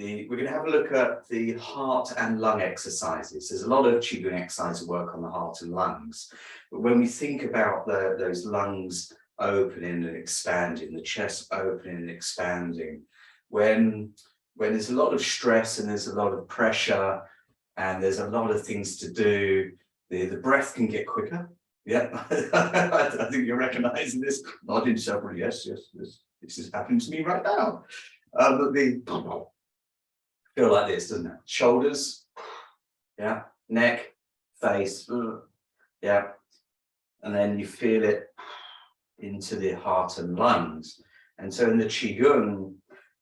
we're going to have a look at the heart and lung exercises. There's a lot of Qigong exercise work on the heart and lungs. But when we think about those lungs opening and expanding, the chest opening and expanding, when there's a lot of stress and there's a lot of pressure and there's a lot of things to do, the breath can get quicker. Yeah, I think you're recognizing this. Nodding several, yes, this is happening to me right now. But feel like this, doesn't it? Shoulders, yeah, neck, face, yeah, and then you feel it into the heart and lungs. And so in the Qigong,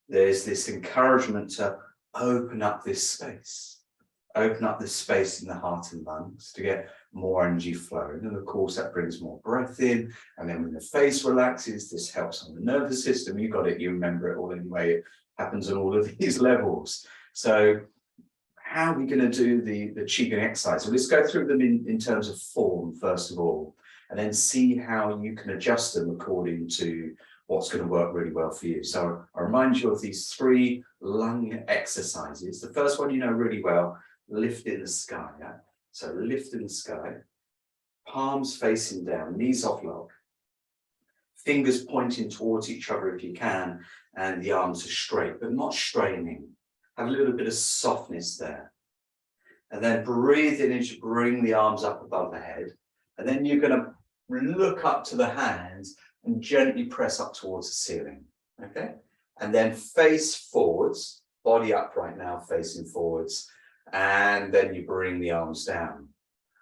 there's this encouragement to open up this space in the heart and lungs to get more energy flowing. And of course, that brings more breath in. And then when the face relaxes, this helps on the nervous system. You got it, you remember it all anyway. It happens on all of these levels. So how are we going to do the Qigong exercise? So let's go through them in terms of form, first of all, and then see how you can adjust them according to what's going to work really well for you. So I remind you of these 3 lung exercises. The first one you know really well, lift in the sky. Yeah? So lift in the sky, palms facing down, knees off log, fingers pointing towards each other if you can, and the arms are straight, but not straining. Have a little bit of softness there. And then breathe in as you bring the arms up above the head. And then you're going to look up to the hands and gently press up towards the ceiling. Okay? And then face forwards, body upright now, facing forwards. And then you bring the arms down.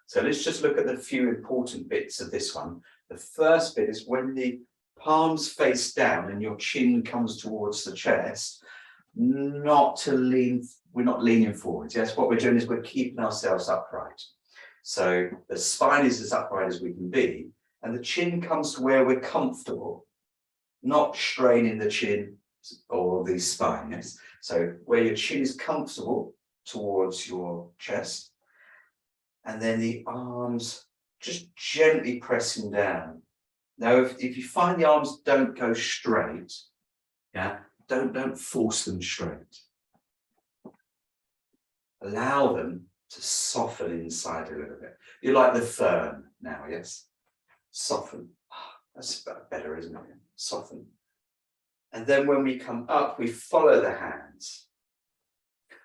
So let's just look at the few important bits of this one. The first bit is when the palms face down and your chin comes towards the chest, not to lean, we're not leaning forwards. Yes, what we're doing is we're keeping ourselves upright. So the spine is as upright as we can be, and the chin comes to where we're comfortable, not straining the chin or the spine. Yes, so where your chin is comfortable towards your chest, and then the arms just gently pressing down. Now, if you find the arms don't go straight, yeah, don't force them straight. Allow them to soften inside a little bit. You're like the fern now, yes? Soften. That's better, isn't it? Soften. And then when we come up, we follow the hands.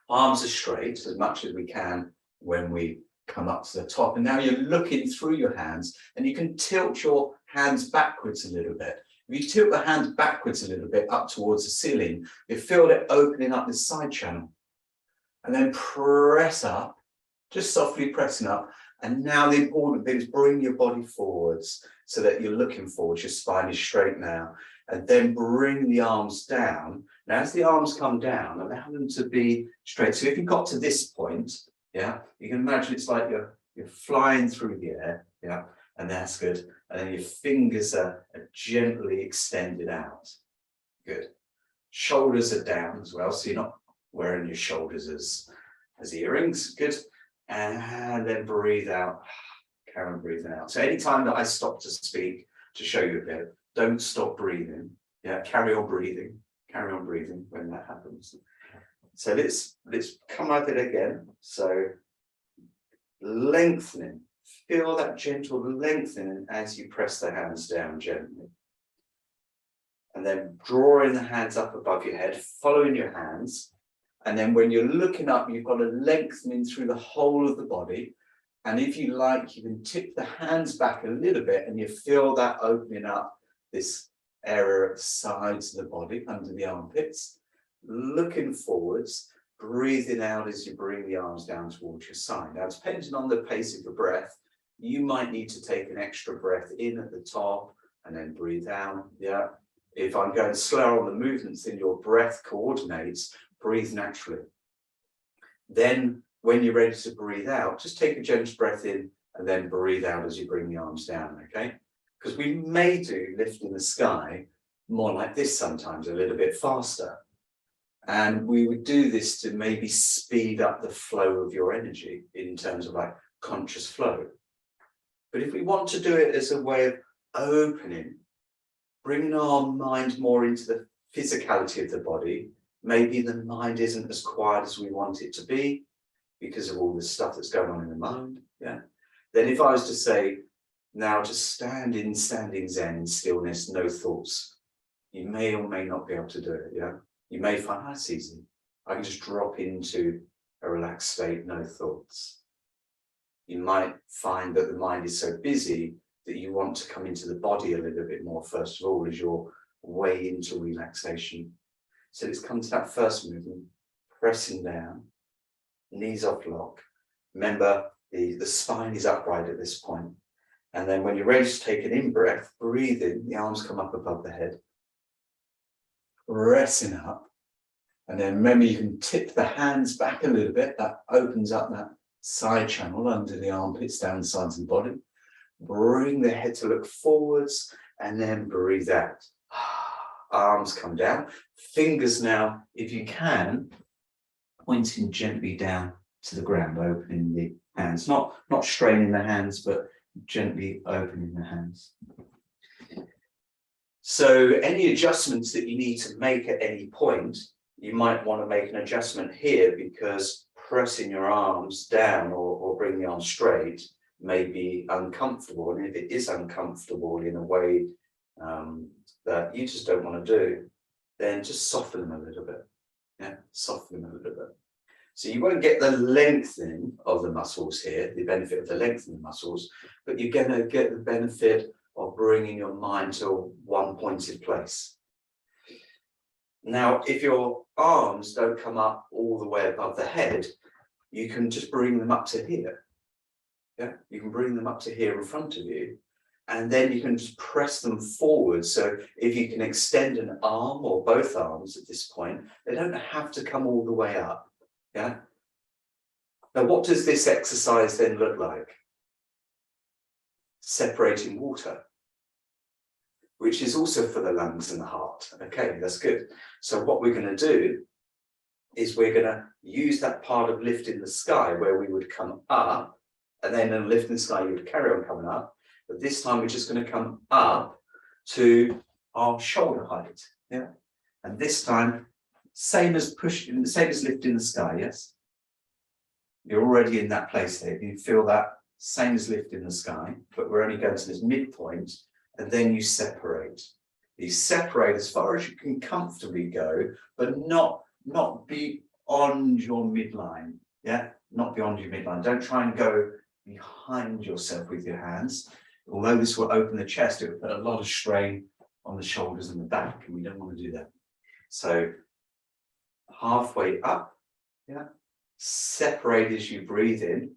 Arms are straight as much as we can when we come up to the top. And now you're looking through your hands, and you can tilt your hands backwards a little bit. If you tilt the hands backwards a little bit up towards the ceiling, you feel it opening up this side channel. And then press up, just softly pressing up. And now the important thing is bring your body forwards so that you're looking forwards. Your spine is straight now. And then bring the arms down. Now, as the arms come down, allow them to be straight. So if you got to this point, yeah, you can imagine it's like you're flying through the air, yeah, and that's good. And then your fingers are gently extended out. Good. Shoulders are down as well, so you're not wearing your shoulders as earrings. Good. And then breathe out. Carry on breathing out. So anytime that I stop to speak, to show you a bit, don't stop breathing. Yeah, carry on breathing. Carry on breathing when that happens. So let's come at it again. So lengthening. Feel that gentle lengthening as you press the hands down gently. And then drawing the hands up above your head, following your hands. And then when you're looking up, you've got a lengthening through the whole of the body. And if you like, you can tip the hands back a little bit, and you feel that opening up this area at the sides of the body, under the armpits. Looking forwards, breathing out as you bring the arms down towards your side. Now, depending on the pace of your breath, you might need to take an extra breath in at the top and then breathe out. Yeah. If I'm going slower on the movements, then your breath coordinates, breathe naturally. Then when you're ready to breathe out, just take a gentle breath in and then breathe out as you bring the arms down, okay? Because we may do lift in the sky more like this sometimes, a little bit faster. And we would do this to maybe speed up the flow of your energy in terms of like conscious flow. But if we want to do it as a way of opening, bringing our mind more into the physicality of the body, Maybe the mind isn't as quiet as we want it to be because of all the stuff that's going on in the mind. Yeah. Then if I was to say, now just stand in standing Zen in stillness, no thoughts, you may or may not be able to do it. Yeah. You may find that's easy. I can just drop into a relaxed state, no thoughts. You might find that the mind is so busy that you want to come into the body a little bit more, first of all, as your way into relaxation. So let's come to that first movement, pressing down, knees off lock. Remember, the spine is upright at this point. And then when you're ready to take an in-breath, breathe in, the arms come up above the head. Pressing up. And then remember, you can tip the hands back a little bit. That opens up that side channel under the armpits, down the sides of the body. Bring the head to look forwards and then breathe out. Arms come down. Fingers now, if you can, pointing gently down to the ground, opening the hands. Not straining the hands, but gently opening the hands. So any adjustments that you need to make at any point, you might want to make an adjustment here because pressing your arms down or bringing the arms straight may be uncomfortable. And if it is uncomfortable in a way that you just don't want to do, then just soften them a little bit. Yeah, soften them a little bit. So you won't get the lengthening of the muscles here, the benefit of the lengthening of the muscles, but you're going to get the benefit of bringing your mind to one pointed place. Now, if your arms don't come up all the way above the head, you can just bring them up to here. Yeah, you can bring them up to here in front of you, and then you can just press them forward. So if you can extend an arm or both arms at this point, they don't have to come all the way up. Yeah. Now, what does this exercise then look like? Separating water, which is also for the lungs and the heart. Okay, that's good. So what we're going to do is we're going to use that part of lift in the sky where we would come up, and then in lift in the sky, you would carry on coming up. But this time we're just going to come up to our shoulder height. Yeah. And this time, same as pushing, same as lift in the sky, yes? You're already in that place there. You feel that same as lift in the sky, but we're only going to this midpoint, and then you separate. You separate as far as you can comfortably go, but not beyond your midline. Yeah, not beyond your midline. Don't try and go behind yourself with your hands. Although this will open the chest, it will put a lot of strain on the shoulders and the back, and we don't want to do that. So halfway up, yeah, separate as you breathe in,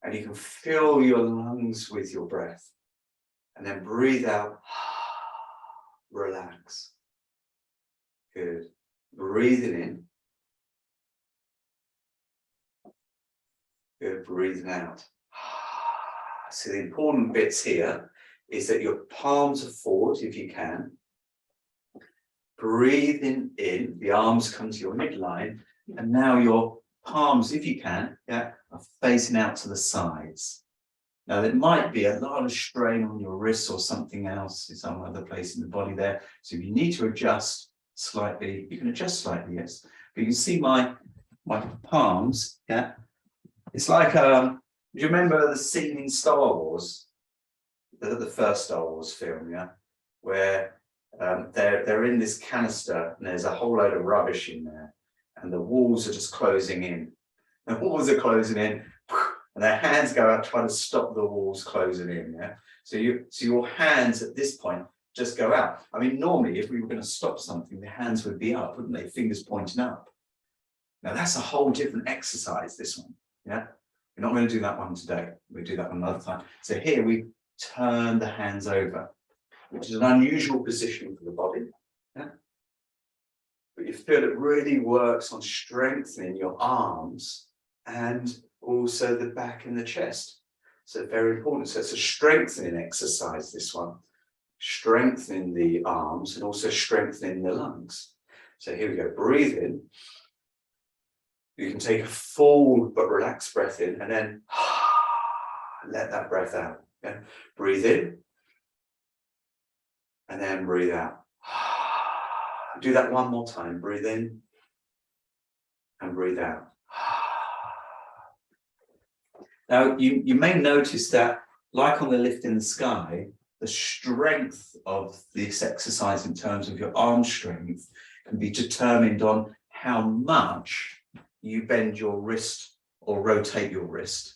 and you can fill your lungs with your breath, and then breathe out, relax. Good. Breathing in. Good. Breathing out. So the important bits here is that your palms are forward if you can. Breathing in, the arms come to your midline, and now your palms, if you can, yeah, are facing out to the sides. Now there might be a lot of strain on your wrists or something else in some other place in the body there. So if you need to adjust slightly, you can adjust slightly, yes. But you can see my palms, yeah. It's like, do you remember the scene in Star Wars? The first Star Wars film, yeah? Where they're in this canister and there's a whole load of rubbish in there, and the walls are just closing in. The walls are closing in, and their hands go out trying to stop the walls closing in. Yeah. So your hands at this point just go out. I mean, normally if we were going to stop something, the hands would be up, wouldn't they? Fingers pointing up. Now that's a whole different exercise. This one. Yeah. We're not going to do that one today. We'll do that one another time. So here we turn the hands over, which is an unusual position for the body. Yeah? But you feel it really works on strengthening your arms and also the back and the chest. So very important. So it's a strengthening exercise, this one. Strengthening the arms and also strengthening the lungs. So here we go. Breathe in. You can take a full but relaxed breath in, and then let that breath out. Okay? Breathe in. And then breathe out. Do that one more time. Breathe in and breathe out. Now, you may notice that, like on the lift in the sky, the strength of this exercise in terms of your arm strength can be determined on how much you bend your wrist or rotate your wrist.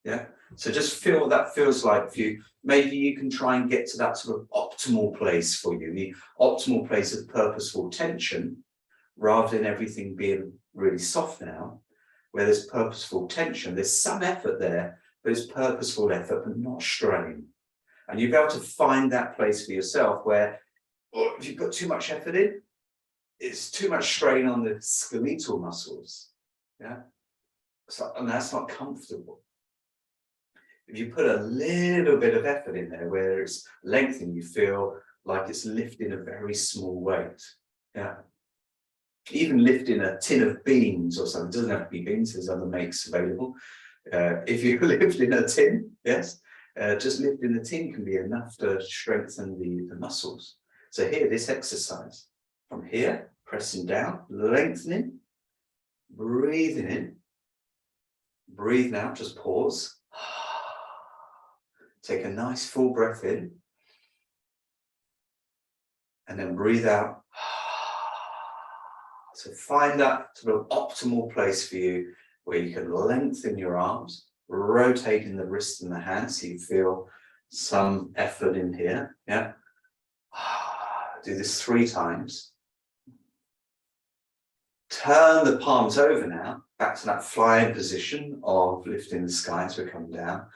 Yeah. So just feel what that feels like for you. Maybe you can try and get to that sort of optimal place for you, the optimal place of purposeful tension, rather than everything being really soft now, where there's purposeful tension. There's some effort there, but it's purposeful effort, but not strain. And you'll be able to find that place for yourself where, if you've got too much effort in, it's too much strain on the skeletal muscles. Yeah. So, and that's not comfortable. If you put a little bit of effort in there where it's lengthening, you feel like it's lifting a very small weight. Yeah. Even lifting a tin of beans or something, it doesn't have to be beans, there's other makes available. If you're lifting a tin, yes, just lifting the tin can be enough to strengthen the muscles. So here, this exercise, from here, pressing down, lengthening, breathing in, breathing out, just pause. Take a nice full breath in, and then breathe out. So find that sort of optimal place for you where you can lengthen your arms, rotating the wrists and the hands so you feel some effort in here. Yeah. Do this 3 times. Turn the palms over now, back to that flying position of lifting the sky as we're coming down.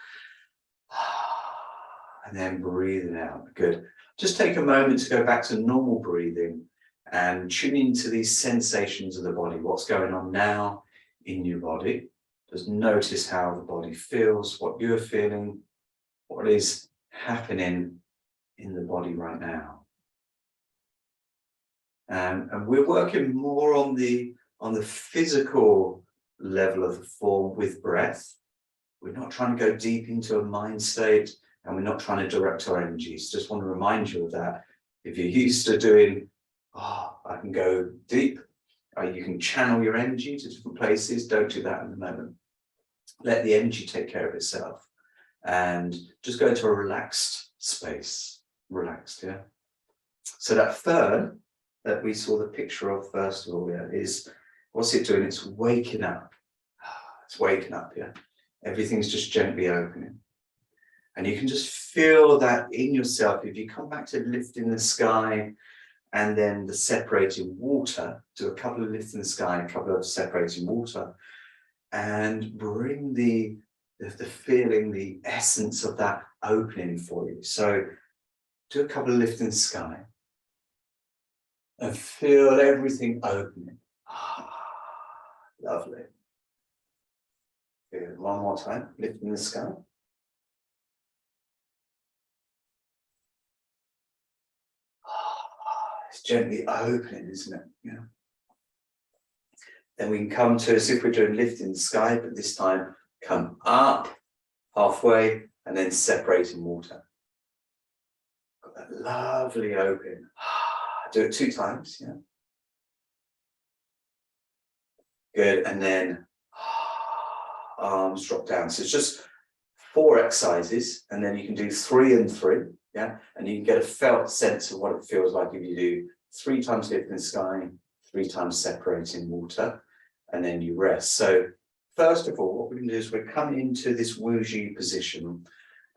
And then breathing out. Good. Just take a moment to go back to normal breathing and tune into these sensations of the body. What's going on now in your body? Just notice how the body feels, what you're feeling, what is happening in the body right now. And we're working more on the physical level of the form with breath. We're not trying to go deep into a mind state, and we're not trying to direct our energies. Just want to remind you of that. If you're used to doing, I can go deep, you can channel your energy to different places, don't do that at the moment. Let the energy take care of itself and just go into a relaxed space. Relaxed, yeah. So that third that we saw the picture of first of all, yeah, is what's it doing? It's waking up. It's waking up, yeah. Everything's just gently opening. And you can just feel that in yourself. If you come back to lifting the sky and then the separating water, do a couple of lifts in the sky, a couple of separating water, and bring the feeling, the essence of that opening for you. So do a couple of lifts in the sky and feel everything opening. Lovely. Good. One more time, lifting the sky. It's gently opening, isn't it? Yeah. Then we can come to as if we're doing lifting the sky, but this time come up halfway and then separating water. Got that lovely open. Do it 2 times, yeah. Good, and then arms drop down. So it's just 4 exercises, and then you can do 3 and 3, yeah. And you can get a felt sense of what it feels like if you do 3 times lifting the sky, 3 times separating water, and then you rest. So first of all, what we're going to do is we're coming into this Wuji position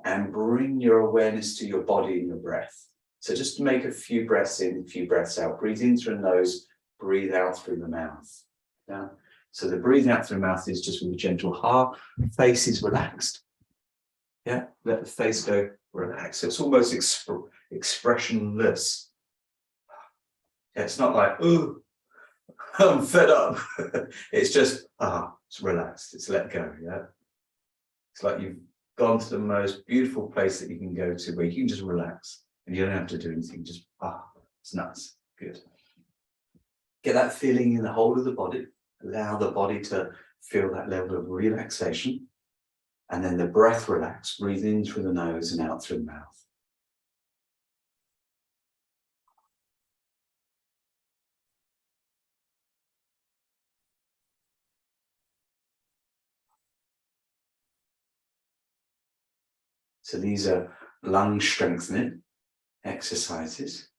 and bring your awareness to your body and your breath. So just make a few breaths in, a few breaths out. Breathe in through the nose, breathe out through the mouth. Yeah. So the breathing out through the mouth is just with a gentle ha. Face is relaxed. Yeah. Let the face go relaxed. So it's almost expressionless. Yeah, it's not like, ooh, I'm fed up. It's just, it's relaxed. It's let go. Yeah. It's like you've gone to the most beautiful place that you can go to where you can just relax and you don't have to do anything. Just, it's nice. Good. Get that feeling in the whole of the body. Allow the body to feel that level of relaxation. And then the breath relax. Breathe in through the nose and out through the mouth. So these are lung strengthening exercises.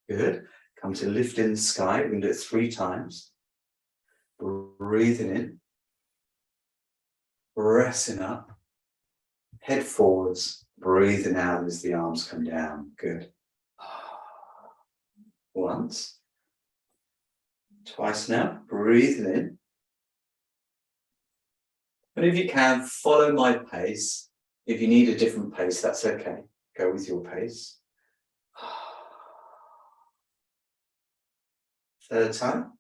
Good. Come to lift in the sky. We can do it 3 times. Breathing in. Pressing up. Head forwards. Breathing out as the arms come down. Good. Once. Twice now. Breathing in. And if you can, follow my pace. If you need a different pace, that's okay. Go with your pace. 3rd time.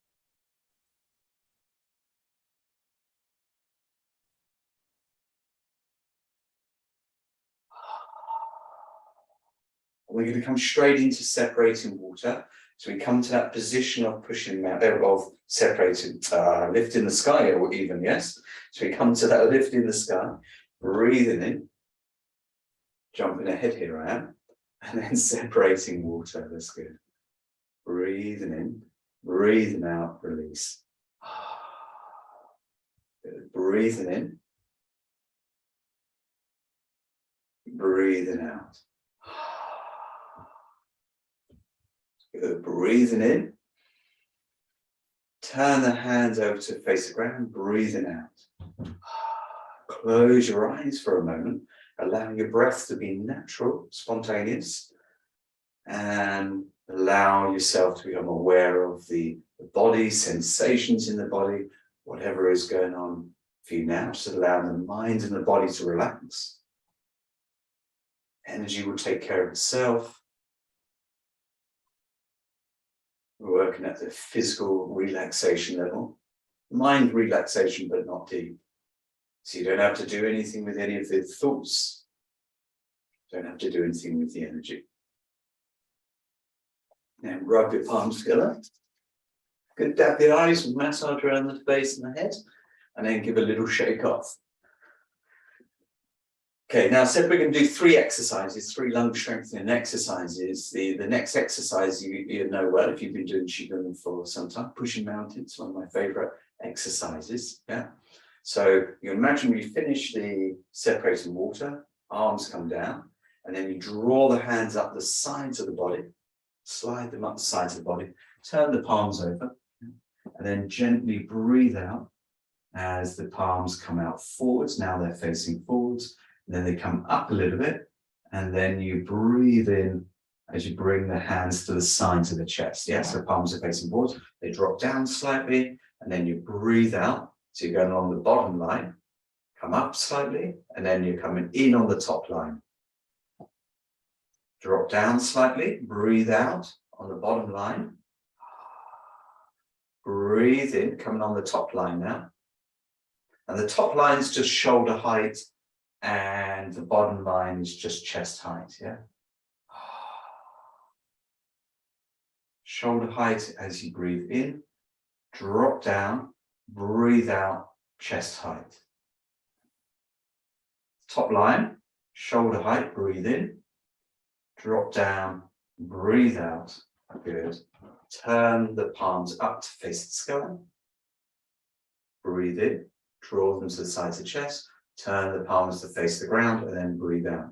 We're going to come straight into separating water. So we come to that position of pushing out, of separating, lifting the sky, or even, yes. So we come to that lift in the sky, breathing in, jumping ahead, here I am, and then separating water. That's good. Breathing in, breathing out, release. Good. Breathing in, breathing out. Good. Breathing in. Turn the hands over to face the ground, breathing out. Close your eyes for a moment, allowing your breath to be natural, spontaneous, and allow yourself to become aware of the body, sensations in the body, whatever is going on for you now. Just allow the mind and the body to relax. Energy will take care of itself. We're working at the physical relaxation level, mind relaxation, but not deep. So you don't have to do anything with any of the thoughts. Don't have to do anything with the energy. Now rub your palms together. Good, dab the eyes, massage around the face and the head, and then give a little shake off. Okay, now said we're going to do 3 exercises, 3 lung strengthening exercises. The next exercise you know well if you've been doing Qigong for some time, pushing mountains, one of my favorite exercises. Yeah. So you imagine we finish the separating water, arms come down, and then you draw the hands up the sides of the body, slide them up the sides of the body, turn the palms over, and then gently breathe out as the palms come out forwards. Now they're facing forwards. Then they come up a little bit, and then you breathe in as you bring the hands to the sides of the chest. Yeah, so palms are facing forwards. They drop down slightly, and then you breathe out. So you're going along the bottom line, come up slightly, and then you're coming in on the top line. Drop down slightly, breathe out on the bottom line. Breathe in, coming on the top line now. And the top line is just shoulder height, and the bottom line is just chest height, yeah? Shoulder height as you breathe in, drop down, breathe out, chest height. Top line, shoulder height, breathe in, drop down, breathe out, good. Turn the palms up to face the sky, breathe in, draw them to the sides of the chest, turn the palms to face the ground, and then breathe out.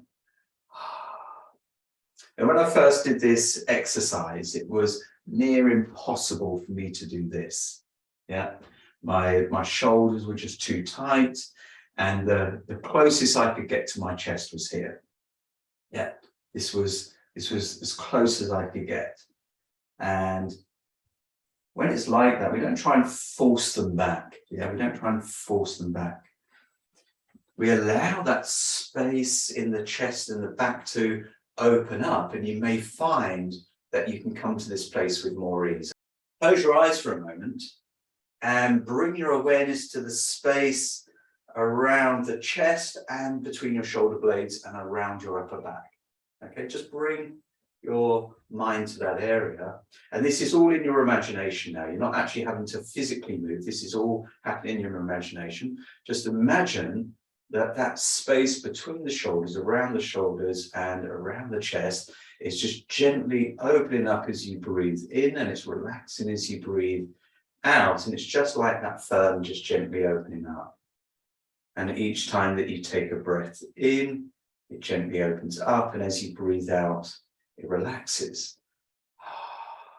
And when I first did this exercise, it was near impossible for me to do this. Yeah, my shoulders were just too tight, and the closest I could get to my chest was here. Yeah, this was as close as I could get. And when it's like that, we don't try and force them back. Yeah, we don't try and force them back. We allow that space in the chest and the back to open up, and you may find that you can come to this place with more ease. Close your eyes for a moment and bring your awareness to the space around the chest and between your shoulder blades and around your upper back. Okay, just bring your mind to that area. And this is all in your imagination now. You're not actually having to physically move. This is all happening in your imagination. Just imagine that space between the shoulders, around the shoulders and around the chest is just gently opening up as you breathe in, and it's relaxing as you breathe out, and it's just like that fern just gently opening up. And each time that you take a breath in, it gently opens up, and as you breathe out, it relaxes.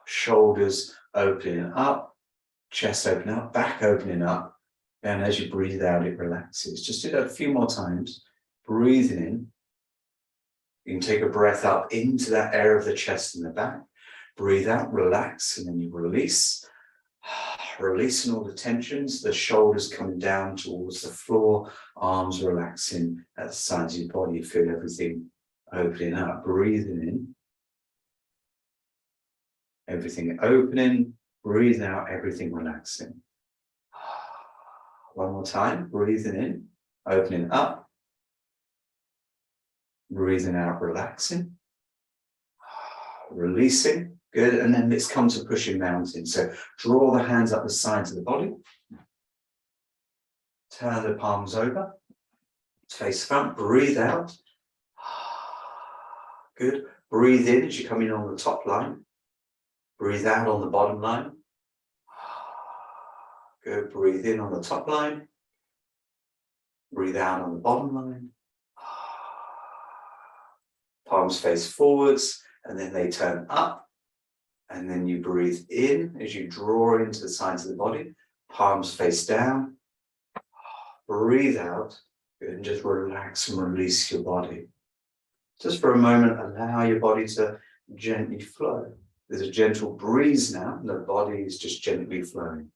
Shoulders opening up, chest opening up, back opening up, and as you breathe out, it relaxes. Just do that a few more times. Breathing in. You can take a breath up into that area of the chest and the back. Breathe out, relax, and then you release. Releasing all the tensions, the shoulders coming down towards the floor, arms relaxing at the sides of your body. You feel everything opening up. Breathing in. Everything opening. Breathe out, everything relaxing. One more time. Breathing in, opening up. Breathing out, relaxing. Releasing. Good, and then let's come to pushing mountains. So draw the hands up the sides of the body. Turn the palms over. Face front, breathe out. Good. Breathe in as you come in on the top line. Breathe out on the bottom line. Good. Breathe in on the top line. Breathe out on the bottom line. Palms face forwards, and then they turn up. And then you breathe in as you draw into the sides of the body. Palms face down. Breathe out and just relax and release your body. Just for a moment, allow your body to gently flow. There's a gentle breeze now, and the body is just gently flowing.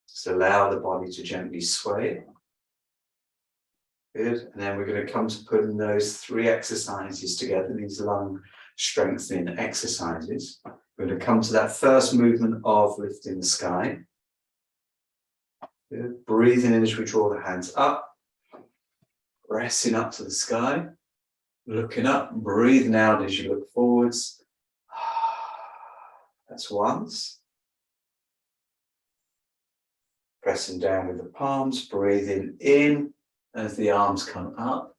Just allow the body to gently sway. Good. And then we're going to come to putting those 3 exercises together, these lung strengthening exercises. We're going to come to that first movement of lifting the sky. Good. Breathing in as we draw the hands up. Pressing up to the sky. Looking up, breathing out as you look forwards. That's once. Pressing down with the palms, breathing in as the arms come up.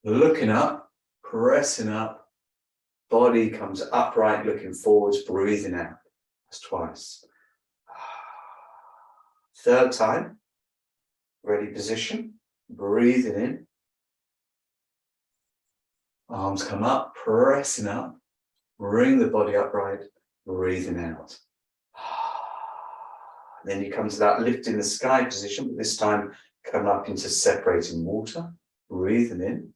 Looking up, pressing up. Body comes upright, looking forwards, breathing out. That's twice. Third time. Ready position. Breathing in. Arms come up, pressing up. Bring the body upright, breathing out. Then you come to that lifting the sky position, but this time come up into separating water. Breathing in.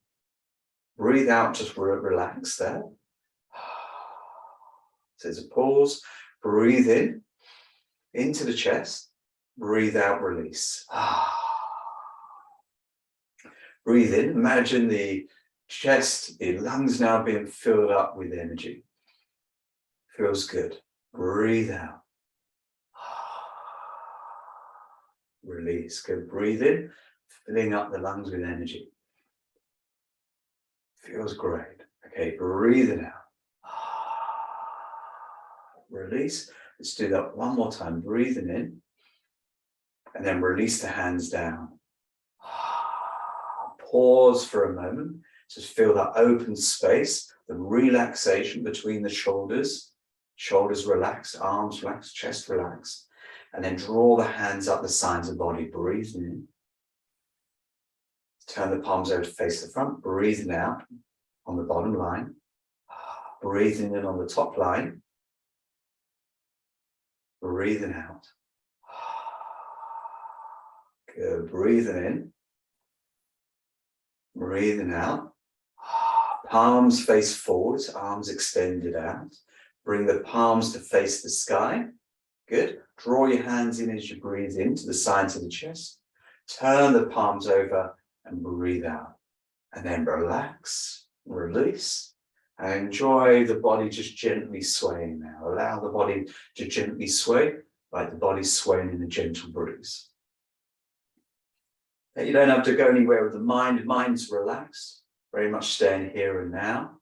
Breathe out, just relax there. So there's a pause. Breathe in, into the chest. Breathe out, release. Breathe in. Imagine the chest, the lungs now being filled up with energy. Feels good. Breathe out. Release. Good. Breathe in, filling up the lungs with energy. Feels great. Okay, breathing out. Release. Let's do that one more time. Breathing in. And then release the hands down. Pause for a moment. Just feel that open space, the relaxation between the shoulders. Shoulders relax, arms relax, chest relax. And then draw the hands up the sides of the body. Breathing in. Turn the palms over to face the front. Breathing out on the bottom line. Breathing in on the top line. Breathing out. Good. Breathing in. Breathing out. Palms face forwards, arms extended out. Bring the palms to face the sky. Good. Draw your hands in as you breathe into the sides of the chest. Turn the palms over and breathe out. And then relax, release, and enjoy the body just gently swaying now. Allow the body to gently sway, like the body's swaying in a gentle breeze. You don't have to go anywhere with the mind. The mind's relaxed, very much staying here and now.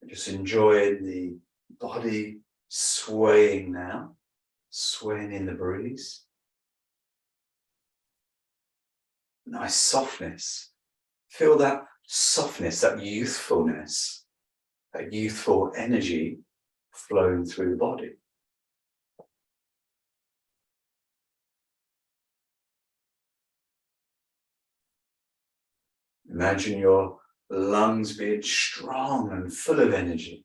Just enjoying the body swaying now, swaying in the breeze. Nice softness. Feel that softness, that youthfulness, that youthful energy flowing through the body. Imagine your lungs being strong and full of energy.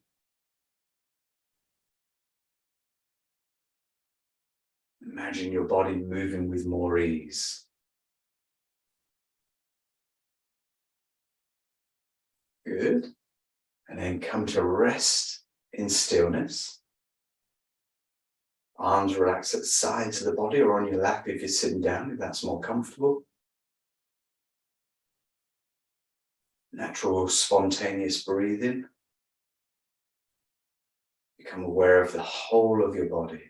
Imagine your body moving with more ease. Good. And then come to rest in stillness. Arms relax at the sides of the body or on your lap if you're sitting down, if that's more comfortable. Natural, spontaneous breathing. Become aware of the whole of your body.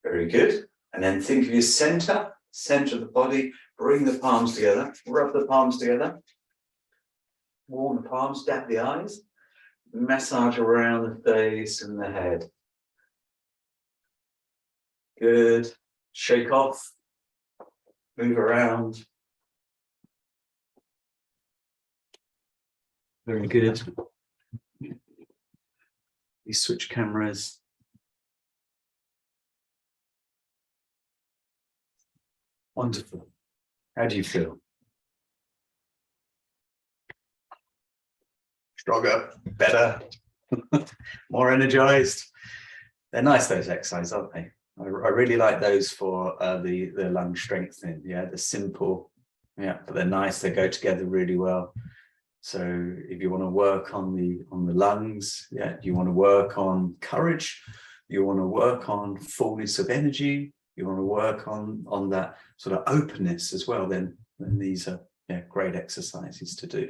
Very good. And then think of your center of the body. Bring the palms together. Rub the palms together. Warm the palms, dab the eyes. Massage around the face and the head. Good. Shake off. Move around. Very good. We switch cameras. Wonderful. How do you feel? Stronger, better, more energized. They're nice, those exercises, aren't they? I really like those for the lung strengthening. Yeah, they're simple. Yeah, but they're nice. They go together really well. So if you want to work on the lungs, yeah, you want to work on courage, you want to work on fullness of energy, you want to work on that sort of openness as well, then these are great exercises to do.